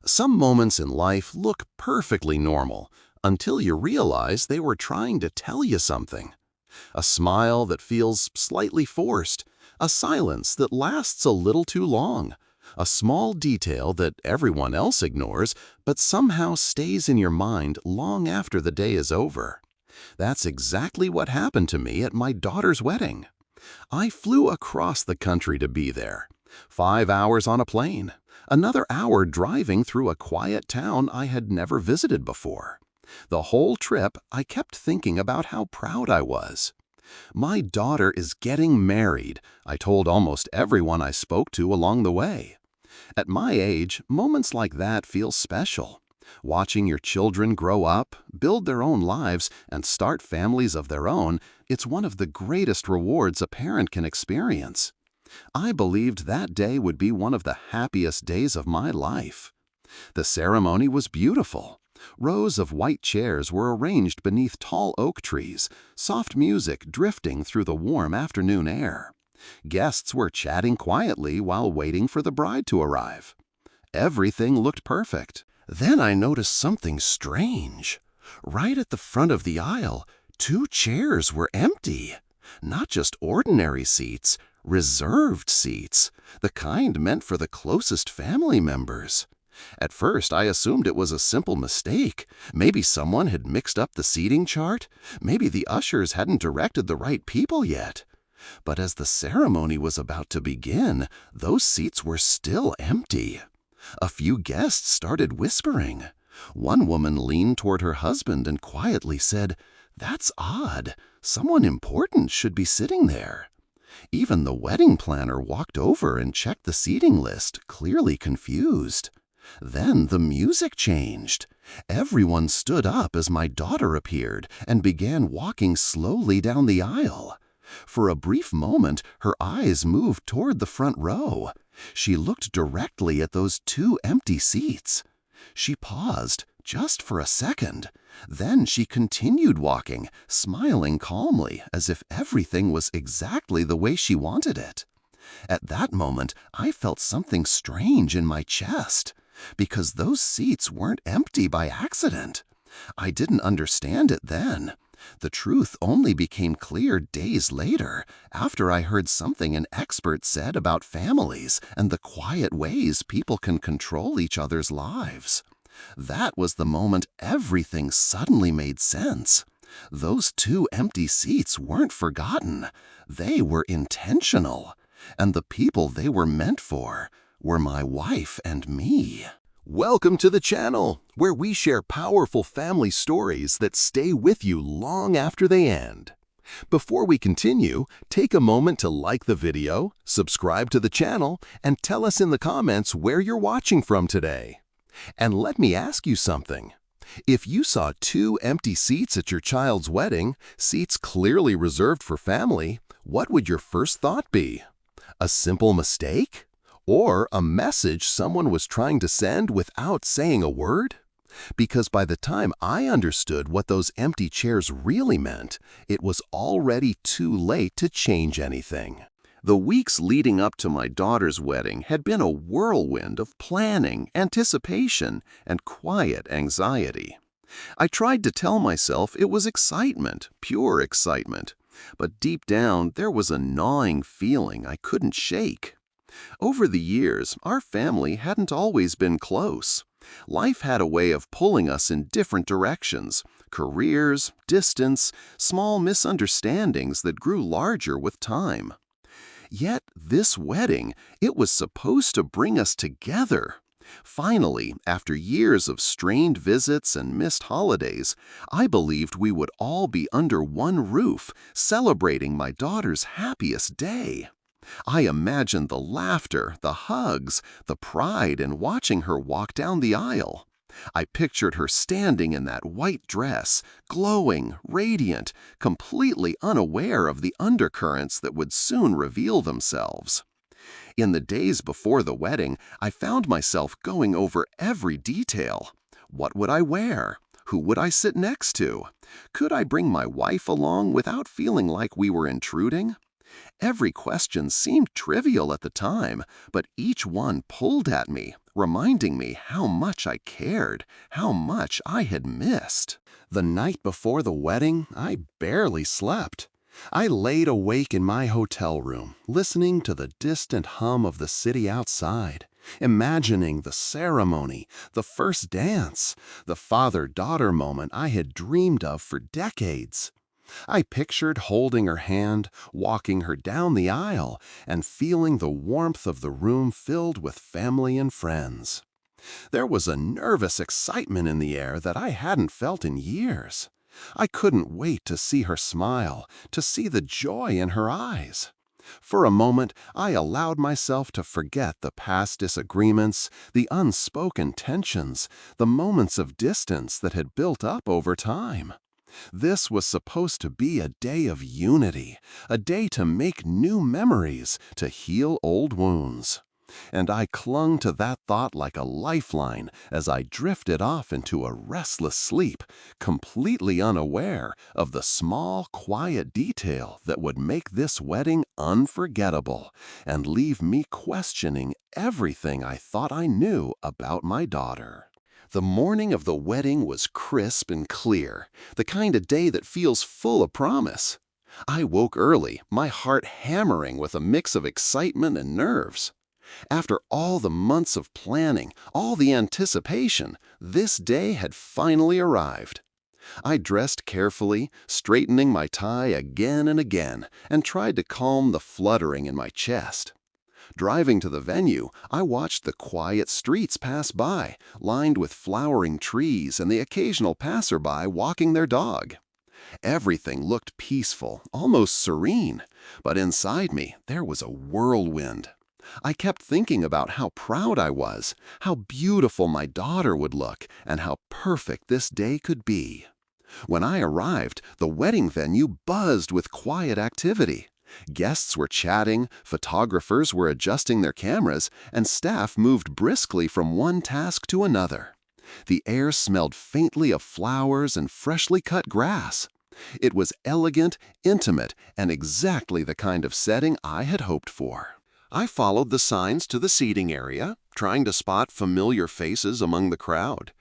Some moments in life look perfectly normal until you realize they were trying to tell you something. A smile that feels slightly forced, a silence that lasts a little too long, a small detail that everyone else ignores but somehow stays in your mind long after the day is over. That's exactly what happened to me at my daughter's wedding. I flew across the country to be there. 5 hours on a plane, another hour driving through a quiet town I had never visited before. The whole trip, I kept thinking about how proud I was. My daughter is getting married, I told almost everyone I spoke to along the way. At my age, moments like that feel special. Watching your children grow up, build their own lives, and start families of their own, it's one of the greatest rewards a parent can experience. I believed that day would be one of the happiest days of my life. The ceremony was beautiful. Rows of white chairs were arranged beneath tall oak trees, soft music drifting through the warm afternoon air. Guests were chatting quietly while waiting for the bride to arrive. Everything looked perfect. Then I noticed something strange. Right at the front of the aisle, 2 chairs were empty. Not just ordinary seats, reserved seats, the kind meant for the closest family members. At first, I assumed it was a simple mistake. Maybe someone had mixed up the seating chart. Maybe the ushers hadn't directed the right people yet. But as the ceremony was about to begin, those seats were still empty. A few guests started whispering. One woman leaned toward her husband and quietly said, "That's odd. Someone important should be sitting there." Even the wedding planner walked over and checked the seating list, clearly confused. Then the music changed. Everyone stood up as my daughter appeared and began walking slowly down the aisle. For a brief moment, her eyes moved toward the front row. She looked directly at those 2 empty seats. She paused, just for a second. Then she continued walking, smiling calmly as if everything was exactly the way she wanted it. At that moment, I felt something strange in my chest, because those seats weren't empty by accident. I didn't understand it then. The truth only became clear days later, after I heard something an expert said about families and the quiet ways people can control each other's lives. That was the moment everything suddenly made sense. Those 2 empty seats weren't forgotten. They were intentional. And the people they were meant for were my wife and me. Welcome to the channel, where we share powerful family stories that stay with you long after they end. Before we continue, take a moment to like the video, subscribe to the channel, and tell us in the comments where you're watching from today. And let me ask you something. If you saw 2 empty seats at your child's wedding, seats clearly reserved for family, what would your first thought be? A simple mistake? Or a message someone was trying to send without saying a word? Because by the time I understood what those empty chairs really meant, it was already too late to change anything. The weeks leading up to my daughter's wedding had been a whirlwind of planning, anticipation, and quiet anxiety. I tried to tell myself it was excitement, pure excitement, but deep down there was a gnawing feeling I couldn't shake. Over the years, our family hadn't always been close. Life had a way of pulling us in different directions: careers, distance, small misunderstandings that grew larger with time. Yet this wedding, it was supposed to bring us together. Finally, after years of strained visits and missed holidays, I believed we would all be under one roof, celebrating my daughter's happiest day. I imagined the laughter, the hugs, the pride in watching her walk down the aisle. I pictured her standing in that white dress, glowing, radiant, completely unaware of the undercurrents that would soon reveal themselves. In the days before the wedding, I found myself going over every detail. What would I wear? Who would I sit next to? Could I bring my wife along without feeling like we were intruding? Every question seemed trivial at the time, but each one pulled at me, reminding me how much I cared, how much I had missed. The night before the wedding, I barely slept. I laid awake in my hotel room, listening to the distant hum of the city outside, imagining the ceremony, the first dance, the father-daughter moment I had dreamed of for decades. I pictured holding her hand, walking her down the aisle, and feeling the warmth of the room filled with family and friends. There was a nervous excitement in the air that I hadn't felt in years. I couldn't wait to see her smile, to see the joy in her eyes. For a moment, I allowed myself to forget the past disagreements, the unspoken tensions, the moments of distance that had built up over time. This was supposed to be a day of unity, a day to make new memories, to heal old wounds. And I clung to that thought like a lifeline as I drifted off into a restless sleep, completely unaware of the small, quiet detail that would make this wedding unforgettable and leave me questioning everything I thought I knew about my daughter. The morning of the wedding was crisp and clear, the kind of day that feels full of promise. I woke early, my heart hammering with a mix of excitement and nerves. After all the months of planning, all the anticipation, this day had finally arrived. I dressed carefully, straightening my tie again and again, and tried to calm the fluttering in my chest. Driving to the venue, I watched the quiet streets pass by, lined with flowering trees and the occasional passerby walking their dog. Everything looked peaceful, almost serene, but inside me there was a whirlwind. I kept thinking about how proud I was, how beautiful my daughter would look, and how perfect this day could be. When I arrived, the wedding venue buzzed with quiet activity. Guests were chatting, photographers were adjusting their cameras, and staff moved briskly from one task to another. The air smelled faintly of flowers and freshly cut grass. It was elegant, intimate, and exactly the kind of setting I had hoped for. I followed the signs to the seating area, trying to spot familiar faces among the crowd.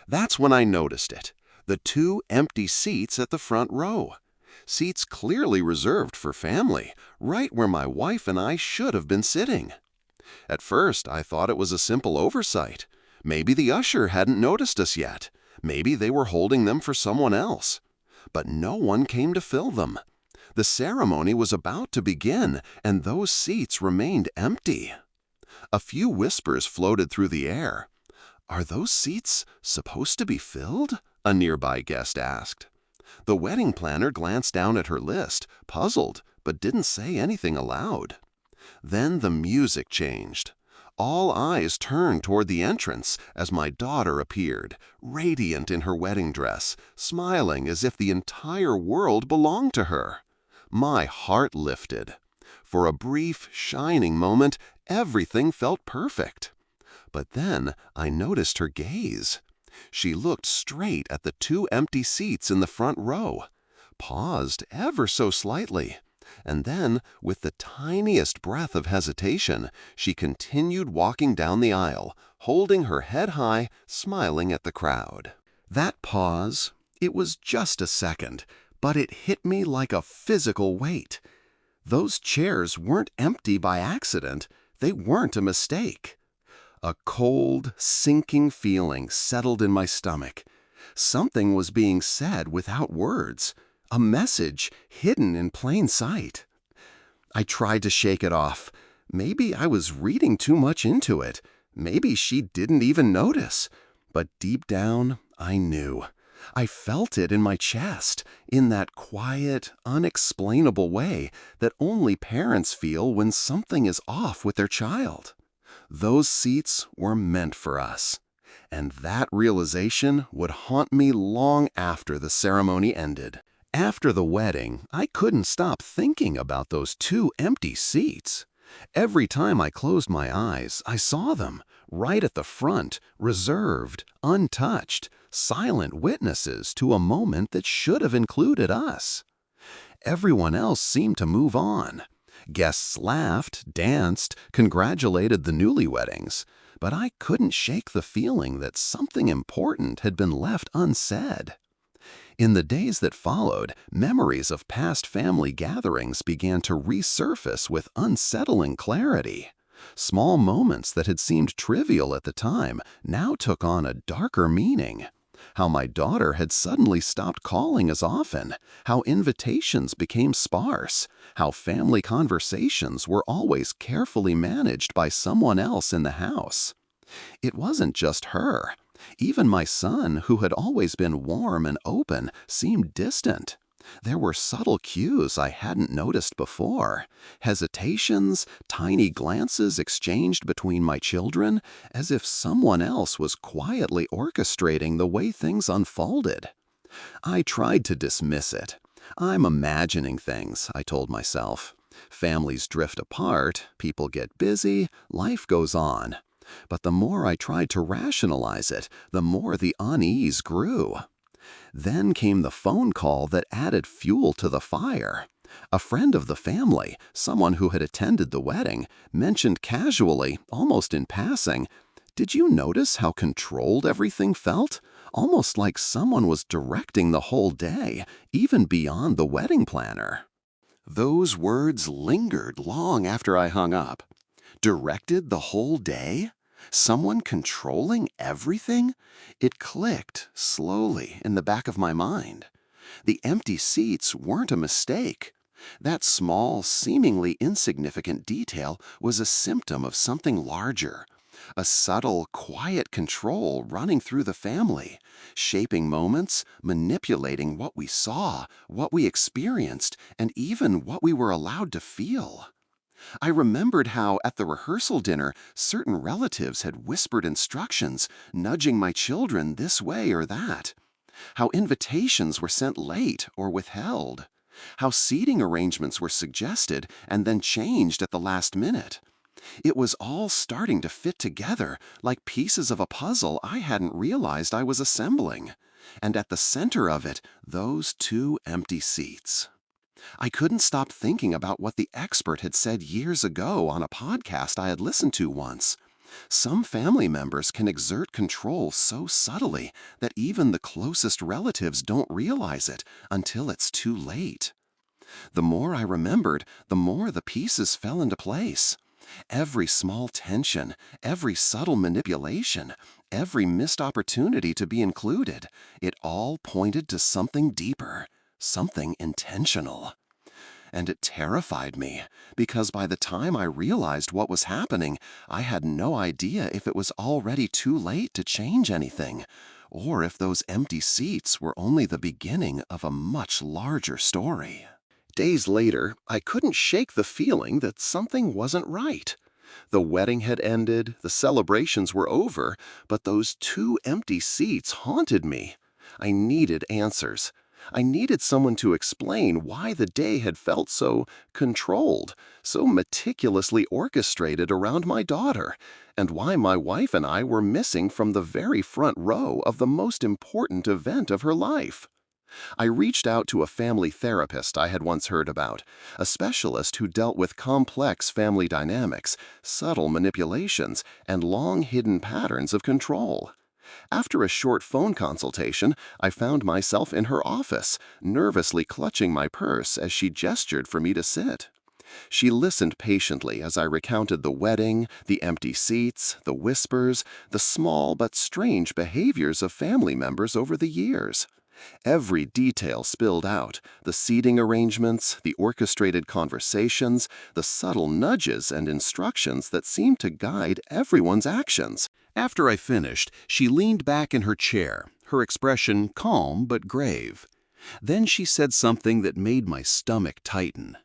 That's when I noticed it, the 2 empty seats at the front row. Seats clearly reserved for family, right where my wife and I should have been sitting. At first, I thought it was a simple oversight. Maybe the usher hadn't noticed us yet. Maybe they were holding them for someone else. But no one came to fill them. The ceremony was about to begin, and those seats remained empty. A few whispers floated through the air. "Are those seats supposed to be filled?" a nearby guest asked. The wedding planner glanced down at her list, puzzled, but didn't say anything aloud. Then the music changed. All eyes turned toward the entrance as my daughter appeared, radiant in her wedding dress, smiling as if the entire world belonged to her. My heart lifted. For a brief, shining moment, everything felt perfect. But then I noticed her gaze. She looked straight at the 2 empty seats in the front row, paused ever so slightly, and then, with the tiniest breath of hesitation, she continued walking down the aisle, holding her head high, smiling at the crowd. That pause, it was just a second, but it hit me like a physical weight. Those chairs weren't empty by accident. They weren't a mistake. A cold, sinking feeling settled in my stomach. Something was being said without words, a message hidden in plain sight. I tried to shake it off. Maybe I was reading too much into it. Maybe she didn't even notice. But deep down, I knew. I felt it in my chest, in that quiet, unexplainable way that only parents feel when something is off with their child. Those seats were meant for us, and that realization would haunt me long after the ceremony ended. After the wedding, I couldn't stop thinking about those 2 empty seats. Every time I closed my eyes, I saw them, right at the front, reserved, untouched, silent witnesses to a moment that should have included us. Everyone else seemed to move on. Guests laughed, danced, congratulated the newlyweds. but I couldn't shake the feeling that something important had been left unsaid. In the days that followed, memories of past family gatherings began to resurface with unsettling clarity. Small moments that had seemed trivial at the time now took on a darker meaning. How my daughter had suddenly stopped calling as often, how invitations became sparse, how family conversations were always carefully managed by someone else in the house. It wasn't just her. Even my son, who had always been warm and open, seemed distant. There were subtle cues I hadn't noticed before. Hesitations, tiny glances exchanged between my children, as if someone else was quietly orchestrating the way things unfolded. I tried to dismiss it. I'm imagining things, I told myself. Families drift apart, people get busy, life goes on. But the more I tried to rationalize it, the more the unease grew. Then came the phone call that added fuel to the fire. A friend of the family, someone who had attended the wedding, mentioned casually, almost in passing, "Did you notice how controlled everything felt? Almost like someone was directing the whole day, even beyond the wedding planner." Those words lingered long after I hung up. Directed the whole day? Someone controlling everything? It clicked slowly in the back of my mind. The empty seats weren't a mistake. That small, seemingly insignificant detail was a symptom of something larger. A subtle, quiet control running through the family, shaping moments, manipulating what we saw, what we experienced, and even what we were allowed to feel. I remembered how, at the rehearsal dinner, certain relatives had whispered instructions, nudging my children this way or that. How invitations were sent late or withheld. How seating arrangements were suggested and then changed at the last minute. It was all starting to fit together like pieces of a puzzle I hadn't realized I was assembling. And at the center of it, those two empty seats. I couldn't stop thinking about what the expert had said years ago on a podcast I had listened to once. Some family members can exert control so subtly that even the closest relatives don't realize it until it's too late. The more I remembered, the more the pieces fell into place. Every small tension, every subtle manipulation, every missed opportunity to be included, it all pointed to something deeper, something intentional. And it terrified me, because by the time I realized what was happening, I had no idea if it was already too late to change anything, or if those empty seats were only the beginning of a much larger story. Days later, I couldn't shake the feeling that something wasn't right. The wedding had ended, the celebrations were over, but those two empty seats haunted me. I needed answers. I needed someone to explain why the day had felt so controlled, so meticulously orchestrated around my daughter, and why my wife and I were missing from the very front row of the most important event of her life. I reached out to a family therapist I had once heard about, a specialist who dealt with complex family dynamics, subtle manipulations, and long-hidden patterns of control. After a short phone consultation, I found myself in her office, nervously clutching my purse as she gestured for me to sit. She listened patiently as I recounted the wedding, the empty seats, the whispers, the small but strange behaviors of family members over the years. Every detail spilled out, the seating arrangements, the orchestrated conversations, the subtle nudges and instructions that seemed to guide everyone's actions. After I finished, she leaned back in her chair, her expression calm but grave. Then she said something that made my stomach tighten.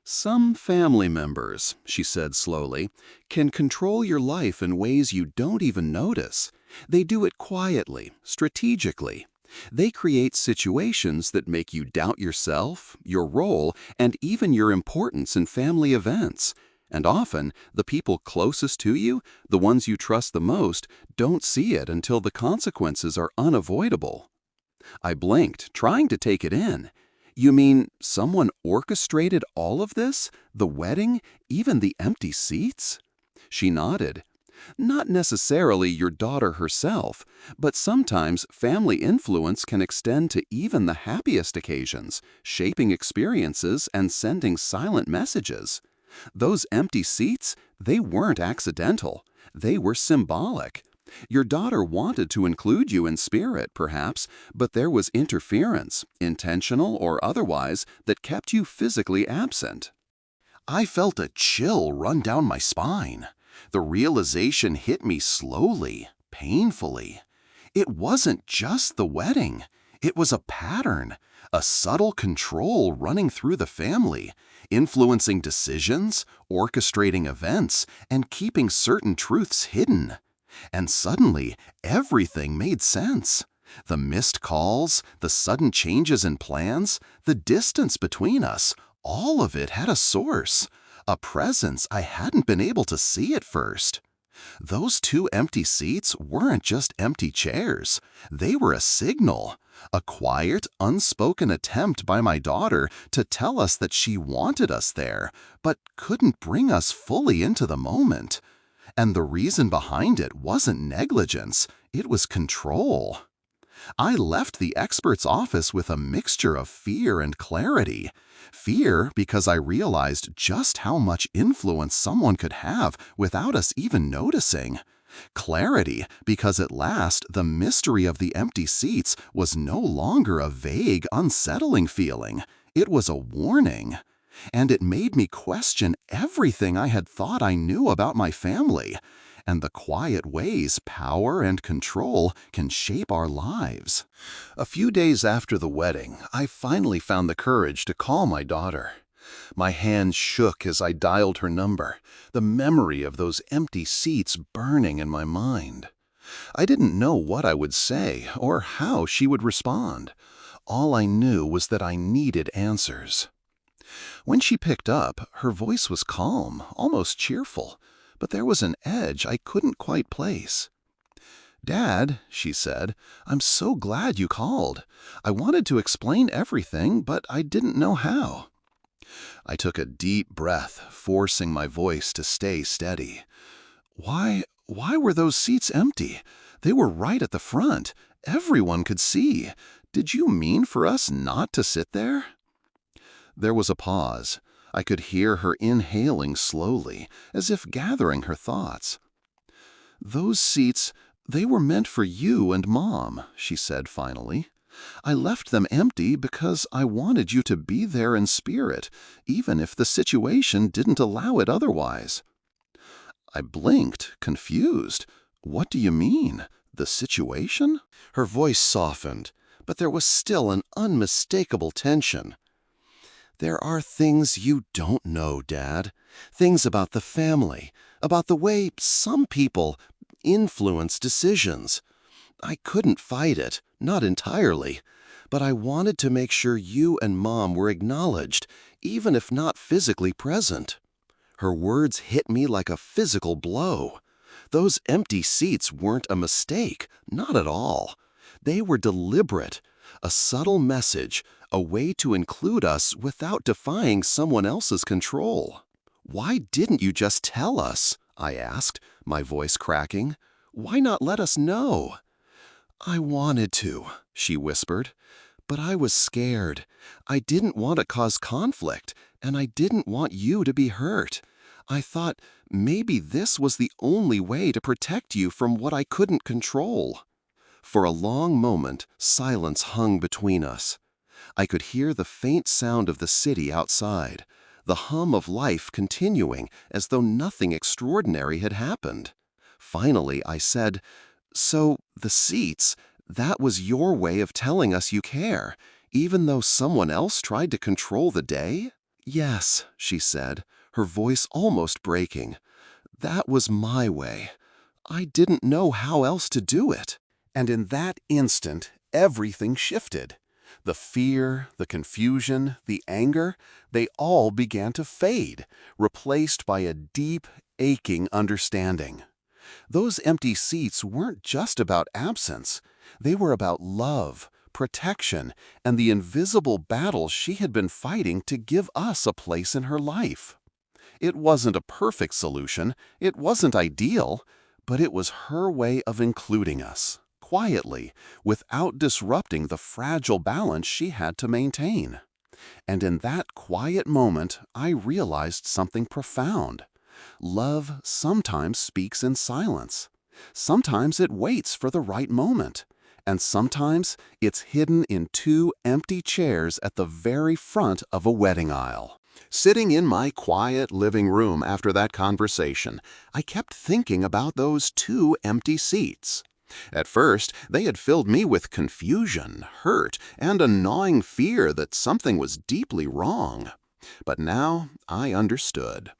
"Some family members," she said slowly, "can control your life in ways you don't even notice. They do it quietly, strategically. They create situations that make you doubt yourself, your role, and even your importance in family events. And often, the people closest to you, the ones you trust the most, don't see it until the consequences are unavoidable." I blinked, trying to take it in. "You mean someone orchestrated all of this? The wedding? Even the empty seats?" She nodded. Not necessarily your daughter herself, but sometimes family influence can extend to even the happiest occasions, shaping experiences and sending silent messages. Those empty seats, they weren't accidental. They were symbolic. Your daughter wanted to include you in spirit, perhaps, but there was interference, intentional or otherwise, that kept you physically absent. I felt a chill run down my spine. The realization hit me slowly, painfully. It wasn't just the wedding. It was a pattern, a subtle control running through the family, influencing decisions, orchestrating events, and keeping certain truths hidden. And suddenly, everything made sense. The missed calls, the sudden changes in plans, the distance between us, all of it had a source, a presence I hadn't been able to see at first. Those two empty seats weren't just empty chairs. They were a signal, a quiet, unspoken attempt by my daughter to tell us that she wanted us there, but couldn't bring us fully into the moment. And the reason behind it wasn't negligence, it was control. I left the expert's office with a mixture of fear and clarity. Fear because I realized just how much influence someone could have without us even noticing. Clarity because at last the mystery of the empty seats was no longer a vague, unsettling feeling. It was a warning. And it made me question everything I had thought I knew about my family, and the quiet ways power and control can shape our lives. A few days after the wedding, I finally found the courage to call my daughter. My hands shook as I dialed her number, the memory of those empty seats burning in my mind. I didn't know what I would say or how she would respond. All I knew was that I needed answers. When she picked up, her voice was calm, almost cheerful, but there was an edge I couldn't quite place. "Dad," she said, "I'm so glad you called. I wanted to explain everything, but I didn't know how." I took a deep breath, forcing my voice to stay steady. Why were those seats empty? They were right at the front. Everyone could see. Did you mean for us not to sit there? There was a pause. I could hear her inhaling slowly, as if gathering her thoughts. "Those seats, they were meant for you and Mom," she said finally. "I left them empty because I wanted you to be there in spirit, even if the situation didn't allow it otherwise." I blinked, confused. "What do you mean? The situation?" Her voice softened, but there was still an unmistakable tension. "There are things you don't know, Dad. Things about the family, about the way some people influence decisions. I couldn't fight it, not entirely, but I wanted to make sure you and Mom were acknowledged, even if not physically present." Her words hit me like a physical blow. Those empty seats weren't a mistake, not at all. They were deliberate, a subtle message, a way to include us without defying someone else's control. "Why didn't you just tell us?" I asked, my voice cracking. "Why not let us know?" "I wanted to," she whispered, "but I was scared. I didn't want to cause conflict, and I didn't want you to be hurt. I thought maybe this was the only way to protect you from what I couldn't control." For a long moment, silence hung between us. I could hear the faint sound of the city outside, the hum of life continuing as though nothing extraordinary had happened. Finally, I said, "So, the seats, that was your way of telling us you care, even though someone else tried to control the day?" "Yes," she said, her voice almost breaking. "That was my way. I didn't know how else to do it." And in that instant, everything shifted. The fear, the confusion, the anger, they all began to fade, replaced by a deep, aching understanding. Those empty seats weren't just about absence. They were about love, protection, and the invisible battle she had been fighting to give us a place in her life. It wasn't a perfect solution, it wasn't ideal, but it was her way of including us, quietly, without disrupting the fragile balance she had to maintain. And in that quiet moment, I realized something profound. Love sometimes speaks in silence. Sometimes it waits for the right moment. And sometimes it's hidden in two empty chairs at the very front of a wedding aisle. Sitting in my quiet living room after that conversation, I kept thinking about those two empty seats. At first, they had filled me with confusion, hurt, and a gnawing fear that something was deeply wrong. But now I understood.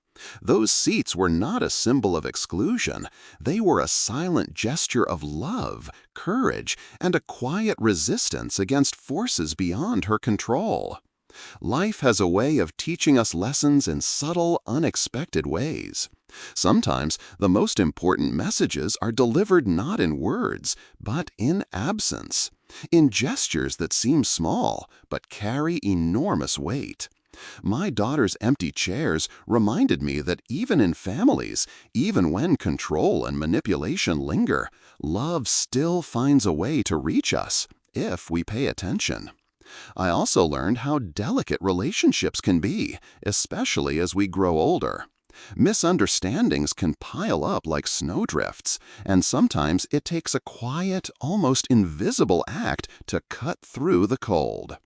Those seats were not a symbol of exclusion. They were a silent gesture of love, courage, and a quiet resistance against forces beyond her control. Life has a way of teaching us lessons in subtle, unexpected ways. Sometimes the most important messages are delivered not in words, but in absence, in gestures that seem small, but carry enormous weight. My daughter's empty chairs reminded me that even in families, even when control and manipulation linger, love still finds a way to reach us, if we pay attention. I also learned how delicate relationships can be, especially as we grow older. Misunderstandings can pile up like snowdrifts, and sometimes it takes a quiet, almost invisible act to cut through the cold.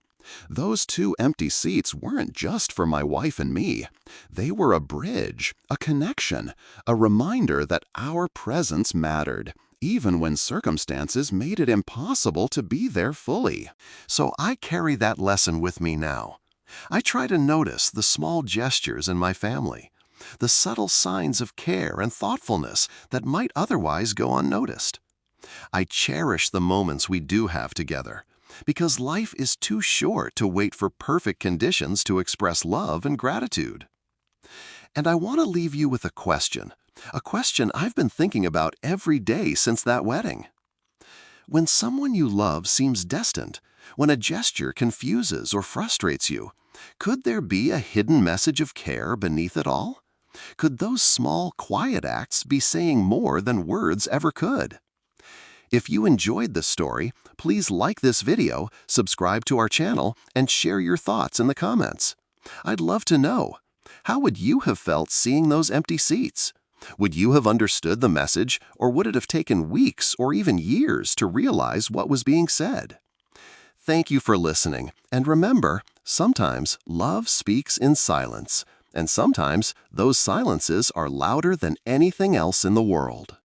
Those two empty seats weren't just for my wife and me. They were a bridge, a connection, a reminder that our presence mattered, even when circumstances made it impossible to be there fully. So I carry that lesson with me now. I try to notice the small gestures in my family, the subtle signs of care and thoughtfulness that might otherwise go unnoticed. I cherish the moments we do have together, because life is too short to wait for perfect conditions to express love and gratitude. And I want to leave you with a question I've been thinking about every day since that wedding. When someone you love seems distant, when a gesture confuses or frustrates you, could there be a hidden message of care beneath it all? Could those small, quiet acts be saying more than words ever could? If you enjoyed this story, please like this video, subscribe to our channel, and share your thoughts in the comments. I'd love to know. How would you have felt seeing those empty seats? Would you have understood the message, or would it have taken weeks or even years to realize what was being said? Thank you for listening, and remember, sometimes love speaks in silence, and sometimes those silences are louder than anything else in the world.